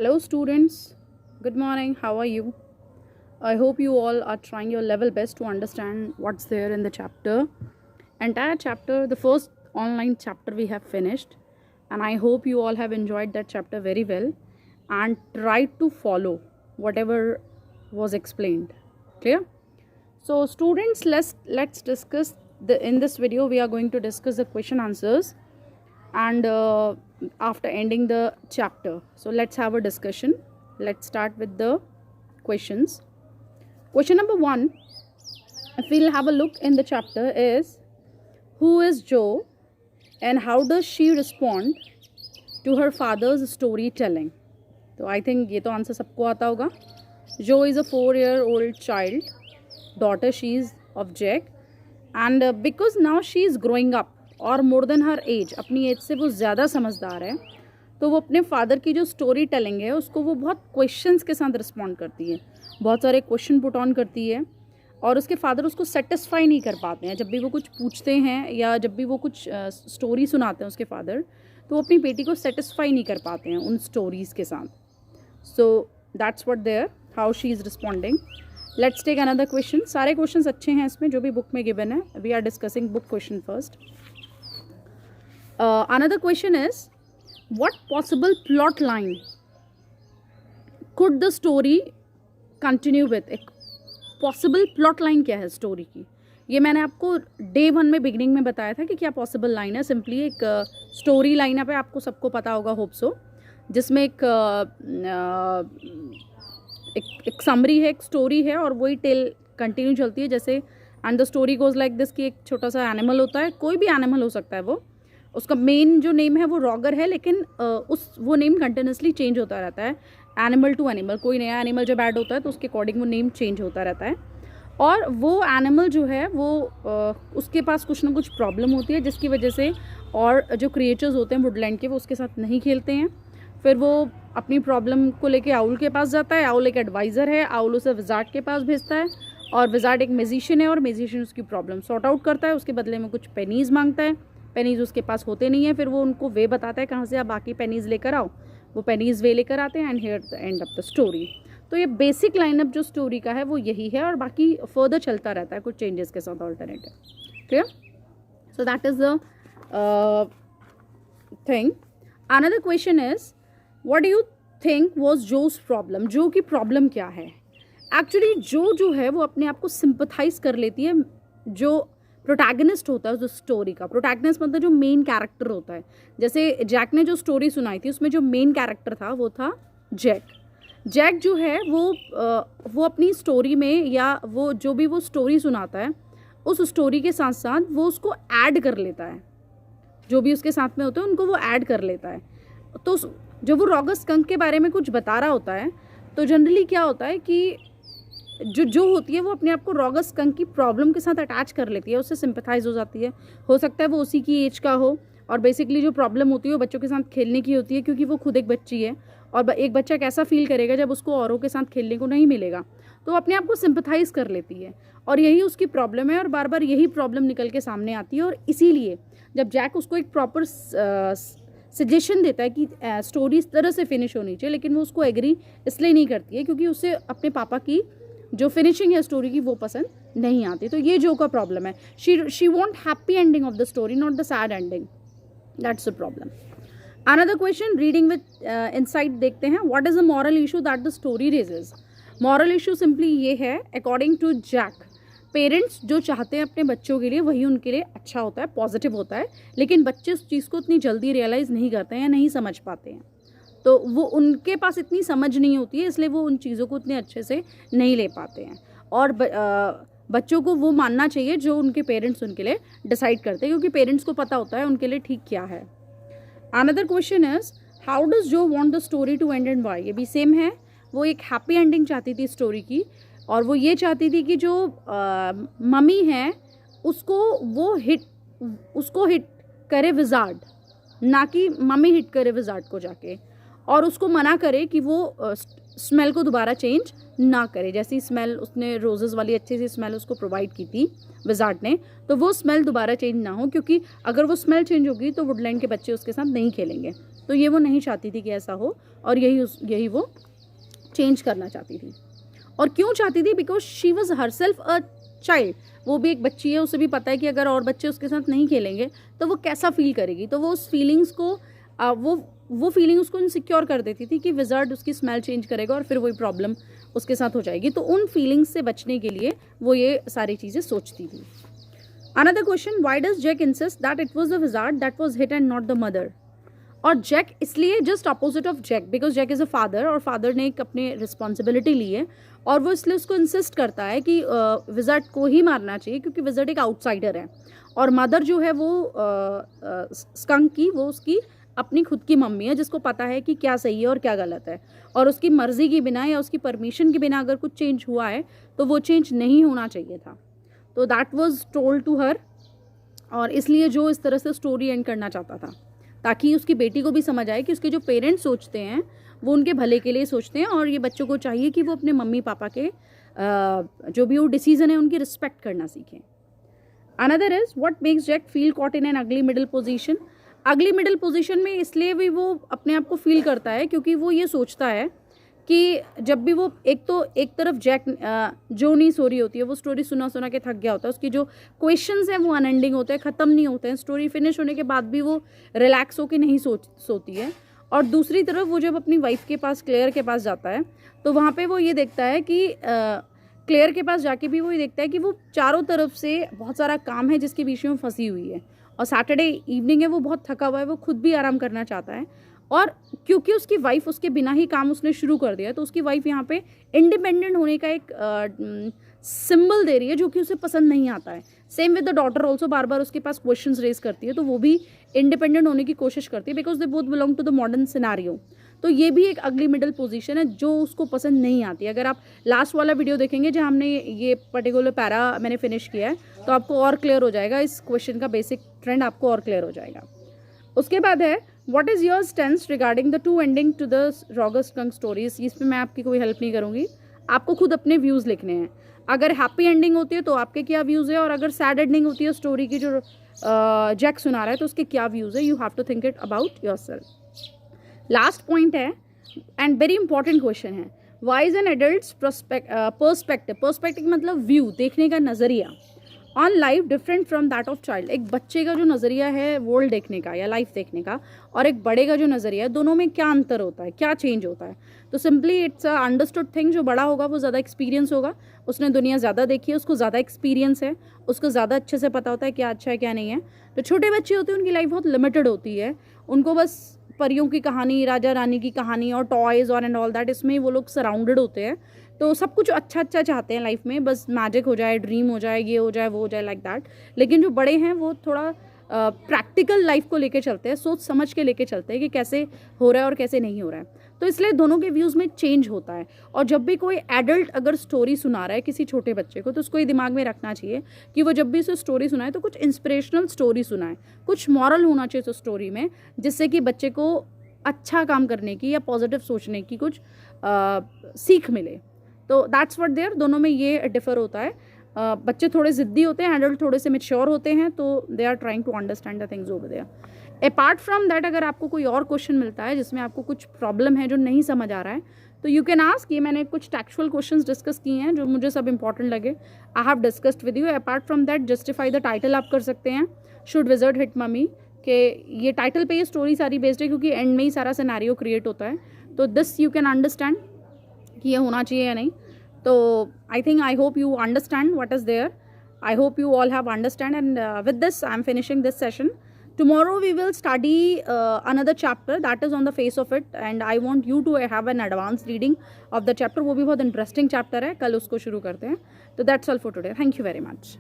Hello students, good morning, how are you? I hope you all are trying your level best to understand what's there in the chapter. Entire chapter, the first online chapter we have finished, and I hope you all have enjoyed that chapter very well and tried to follow whatever was explained. Clear? So students, let's discuss in this video we are going to discuss the question answers and after ending the chapter. So let's have a discussion. Let's start with the questions. Question number 1, if we'll have a look in the chapter, is who is Jo and how does she respond to her father's storytelling? तो I think ये तो answer सबको आता होगा. Jo is a 4-year-old child, daughter she is of Jack, and because now she is growing up और more than हर as, अपनी as से वो ज़्यादा समझदार है, तो वो अपने फादर की जो स्टोरी टेलिंग है उसको वो बहुत क्वेश्चंस के साथ रिस्पॉन्ड करती है, बहुत सारे क्वेश्चन पुट ऑन करती है और उसके फादर उसको सेटिस्फाई नहीं कर पाते हैं. जब भी वो कुछ पूछते हैं या जब भी वो कुछ स्टोरी सुनाते हैं उसके फादर, तो वो अपनी बेटी को सेटिस्फाई नहीं कर पाते हैं उन स्टोरीज़ के साथ. So that's what there how she is responding. Let's take another question. सारे क्वेश्चंस अच्छे हैं इसमें जो भी बुक में गिवन है. We are discussing book question first. Another question is, what possible plot line could the story continue with? एक possible plot line क्या है स्टोरी की? ये मैंने आपको डे 1 में बिगनिंग में बताया था कि क्या पॉसिबल लाइन है. सिंपली एक स्टोरी लाइन अप है, आपको सबको पता होगा, होप सो, जिसमें एक समरी है, एक स्टोरी है और वही टेल कंटिन्यू चलती है. जैसे and the story goes like this कि एक छोटा सा एनिमल होता है, कोई भी एनिमल हो सकता है, वो उसका मेन जो नेम है वो रॉगर है, लेकिन वो नेम कंटिन्यूसली चेंज होता रहता है एनिमल टू एनिमल. कोई नया एनिमल जब ऐड होता है तो उसके अकॉर्डिंग वो नेम चेंज होता रहता है. और वो एनिमल जो है वो उसके पास कुछ ना कुछ प्रॉब्लम होती है जिसकी वजह से और जो क्रिएचर्स होते हैं वुडलैंड के वो उसके साथ नहीं खेलते हैं. फिर वो अपनी प्रॉब्लम को लेके आउल के पास जाता है. आउल एक एडवाइज़र है, आउल उसे विजार्ड के पास भेजता है और विजार्ड एक म्यूजिशियन है और म्यूजिशियन उसकी प्रॉब्लम सॉर्ट आउट करता है. उसके बदले में कुछ पेनीज़ मांगता है, पेनीज़ उसके पास होते नहीं है. फिर वो उनको वे बताता है कहाँ से आप बाकी पेनीज़ लेकर आओ. वो पेनीज़ वे लेकर आते हैं and here the end of the story. तो ये बेसिक लाइनअप जो स्टोरी का है वो यही है और बाकी फर्दर चलता रहता है कुछ चेंजेस के साथ alternative. Clear? So that is the thing. Another question is, what do you think was Jo's problem? जो की प्रॉब्लम क्या है? एक्चुअली जो है वो अपने आप को सिंपथाइज कर लेती है. जो प्रोटैगनिस्ट होता है उस स्टोरी का, प्रोटैगनिस्ट मतलब जो मेन कैरेक्टर होता है. जैसे जैक ने जो स्टोरी सुनाई थी उसमें जो मेन कैरेक्टर था वो था जैक. जैक जो है वो अपनी स्टोरी में या वो जो भी वो स्टोरी सुनाता है उस स्टोरी के साथ साथ वो उसको ऐड कर लेता है. जो भी उसके साथ में होते हैं उनको वो ऐड कर लेता है. तो जब वो रॉगर स्कंक के बारे में कुछ बता रहा होता है तो जनरली क्या होता है कि जो होती है वो अपने आप को रॉगर स्कंक की प्रॉब्लम के साथ अटैच कर लेती है, उससे सिंपथाइज हो जाती है. हो सकता है वो उसी की एज का हो और बेसिकली जो प्रॉब्लम होती है वो बच्चों के साथ खेलने की होती है, क्योंकि वो खुद एक बच्ची है और एक बच्चा कैसा फील करेगा जब उसको औरों के साथ खेलने को नहीं मिलेगा. तो वो अपने आप को सिंपथाइज कर लेती है और यही उसकी प्रॉब्लम है और बार बार यही प्रॉब्लम निकल के सामने आती है. और इसीलिए जब जैक उसको एक प्रॉपर सजेशन देता है कि स्टोरी इस तरह से फिनिश होनी चाहिए, लेकिन वो उसको एग्री इसलिए नहीं करती है क्योंकि उसे अपने पापा की जो फिनिशिंग है स्टोरी की वो पसंद नहीं आती. तो ये जो का प्रॉब्लम है. She want happy ending of the story, not the sad ending. That's the problem. Another question, reading with insight देखते हैं. What is the moral issue that the story raises? Moral issue simply ये है, according to Jack, parents जो चाहते हैं अपने बच्चों के लिए वही उनके लिए अच्छा होता है, पॉजिटिव होता है, लेकिन बच्चे उस चीज़ को उतनी जल्दी रियलाइज़ नहीं करते हैं या नहीं समझ पाते हैं. तो वो उनके पास इतनी समझ नहीं होती है, इसलिए वो उन चीज़ों को उतने अच्छे से नहीं ले पाते हैं. और बच्चों को वो मानना चाहिए जो उनके पेरेंट्स उनके लिए डिसाइड करते हैं, क्योंकि पेरेंट्स को पता होता है उनके लिए ठीक क्या है. Another question is, how does Jo want the story to end and why? ये भी सेम है. वो एक हैप्पी एंडिंग चाहती थी स्टोरी की और वो ये चाहती थी कि जो मम्मी है उसको हिट करे विजार्ड, ना कि मम्मी हिट करे विजार्ड को जाके और उसको मना करे कि वो स्मेल को दोबारा चेंज ना करे. जैसी स्मेल उसने रोजेज़ वाली अच्छी सी स्मेल उसको प्रोवाइड की थी विजार्ड ने, तो वो स्मेल दोबारा चेंज ना हो, क्योंकि अगर वो स्मेल चेंज होगी तो वुडलैंड के बच्चे उसके साथ नहीं खेलेंगे. तो ये वो नहीं चाहती थी कि ऐसा हो, और यही वो चेंज करना चाहती थी। और क्यों चाहती थी? Because she was herself a child. वो भी एक बच्ची है, उसे भी पता है कि अगर और बच्चे उसके साथ नहीं खेलेंगे तो वो कैसा फील करेगी। तो वो उस फीलिंग्स को वो फीलिंग उसको इनसिक्योर कर देती थी कि विज़ार्ड उसकी स्मेल चेंज करेगा और फिर वही प्रॉब्लम उसके साथ हो जाएगी। तो उन फीलिंग्स से बचने के लिए वो ये सारी चीज़ें सोचती थी। Another question, why does Jack insist that it was the wizard that was hit and not the mother? और जैक इसलिए just opposite of Jack, because Jack is a father, और फादर ने एक अपनी रिस्पॉन्सिबिलिटी ली है और वो इसलिए उसको इंसिस्ट करता है कि विज़ार्ड को ही मारना चाहिए क्योंकि विज़ार्ड एक आउटसाइडर है, और मदर जो है वो स्कंक की, वो उसकी अपनी खुद की मम्मी है जिसको पता है कि क्या सही है और क्या गलत है, और उसकी मर्ज़ी के बिना या उसकी परमिशन के बिना अगर कुछ चेंज हुआ है तो वो चेंज नहीं होना चाहिए था। तो that was told to her, और इसलिए जो इस तरह से स्टोरी एंड करना चाहता था ताकि उसकी बेटी को भी समझ आए कि उसके जो पेरेंट्स सोचते हैं वो उनके भले के लिए सोचते हैं, और ये बच्चों को चाहिए कि वो अपने मम्मी पापा के जो भी वो डिसीजन है उनकी रिस्पेक्ट करना सीखें। Another is what makes Jack feel caught in an ugly middle position? Ugly middle position में इसलिए भी वो अपने आप को फील करता है क्योंकि वो ये सोचता है कि जब भी वो एक तरफ जैक जो नहीं सो रही होती है, वो स्टोरी सुना सुना के थक गया होता है, उसकी जो क्वेश्चंस हैं वो अनएंडिंग होते हैं, ख़त्म नहीं होते हैं, स्टोरी फिनिश होने के बाद भी वो रिलैक्स होके नहीं सोती है। और दूसरी तरफ वो जब अपनी वाइफ के पास, क्लेयर के पास जाता है, तो वहाँ पे वो ये देखता है कि क्लेयर के पास जाके भी वो ये देखता है कि वो चारों तरफ से बहुत सारा काम है जिसके बीच में वो फंसी हुई है, और सैटरडे इवनिंग है, वो बहुत थका हुआ है, वो खुद भी आराम करना चाहता है, और क्योंकि उसकी वाइफ उसके बिना ही काम उसने शुरू कर दिया, तो उसकी वाइफ यहाँ पे इंडिपेंडेंट होने का एक सिंबल दे रही है जो कि उसे पसंद नहीं आता है। Same with the daughter also, बार बार उसके पास क्वेश्चंस रेज करती है, तो वो भी इंडिपेंडेंट होने की कोशिश करती है because they both belong to the modern scenario. तो ये भी एक अगली मिडल पोजीशन है जो उसको पसंद नहीं आती। अगर आप लास्ट वाला वीडियो देखेंगे जहाँ हमने ये पर्टिकुलर पैरा मैंने फिनिश किया है, तो आपको और क्लियर हो जाएगा, इस क्वेश्चन का बेसिक ट्रेंड आपको और क्लियर हो जाएगा। उसके बाद है what is your stance regarding the two ending to the Roger Skunk stories? इस पर मैं आपकी कोई हेल्प नहीं करूँगी, आपको खुद अपने व्यूज़ लिखने हैं। अगर हैप्पी एंडिंग होती है तो आपके क्या व्यूज़ है, और अगर सैड एंडिंग होती है स्टोरी की जो जैक सुना रहा है तो उसके क्या व्यूज़ है। You have to think it about yourself. Last point है एंड वेरी इंपॉर्टेंट क्वेश्चन है, why is an adult perspective मतलब व्यू, देखने का नज़रिया on life different from that of child? एक बच्चे का जो नज़रिया है वर्ल्ड देखने का या लाइफ देखने का, और एक बड़े का जो नज़रिया है, दोनों में क्या अंतर होता है, क्या चेंज होता है? तो simply it's a understood thing, जो बड़ा होगा वो ज़्यादा एक्सपीरियंस होगा, उसने दुनिया ज़्यादा देखी है, उसको ज़्यादा एक्सपीरियंस है, उसको ज़्यादा अच्छे से पता होता है क्या अच्छा है क्या नहीं है। तो छोटे बच्चे होते हैं उनकी लाइफ बहुत लिमिटेड होती है, उनको बस परियों की कहानी, राजा रानी की कहानी और टॉयज़ और एंड ऑल दैट, इसमें वो लोग सराउंडेड होते हैं, तो सब कुछ अच्छा अच्छा चाहते हैं लाइफ में, बस मैजिक हो जाए, ड्रीम हो जाए, ये हो जाए, वो हो जाए, लाइक दैट। लेकिन जो बड़े हैं वो थोड़ा प्रैक्टिकल लाइफ को लेके चलते हैं, सोच समझ के लेके चलते हैं कि कैसे हो रहा है और कैसे नहीं हो रहा है। तो इसलिए दोनों के व्यूज़ में चेंज होता है। और जब भी कोई एडल्ट अगर स्टोरी सुना रहा है किसी छोटे बच्चे को, तो उसको ये दिमाग में रखना चाहिए कि वो जब भी उसे स्टोरी सुनाए तो कुछ इंस्पिरेशनल स्टोरी सुनाए, कुछ मॉरल होना चाहिए उस स्टोरी में, जिससे कि बच्चे को अच्छा काम करने की या पॉजिटिव सोचने की कुछ सीख मिले। तो दैट्स व्हाट देयर, दोनों में ये डिफर होता है। बच्चे थोड़े ज़िद्दी होते हैं, एडल्ट थोड़े से मैच्योर होते हैं, तो they are trying to understand the things over there. Apart from that, अगर आपको कोई और क्वेश्चन मिलता है जिसमें आपको कुछ प्रॉब्लम है जो नहीं समझ आ रहा है, तो यू कैन आस्क। ये मैंने कुछ टेक्सुअल क्वेश्चंस डिस्कस किए हैं जो मुझे सब इंपॉर्टेंट लगे, I have discussed with you. Apart from that, justify the title आप कर सकते हैं, शुड विज़ार्ड हिट मम्मी, कि ये टाइटल पे ये स्टोरी सारी बेस्ड है क्योंकि एंड में ही सारा सिनेरियो क्रिएट होता है। तो दिस यू कैन अंडरस्टैंड कि ये होना चाहिए या नहीं। तो I hope you understand what is there. I hope you all have understand, and with this I am finishing this session. Tomorrow we will study another chapter that is on the face of it, and I want you to have an advanced reading of the chapter. वो भी बहुत interesting chapter है, कल उसको शुरू करते हैं। तो that's all for today. Thank you very much.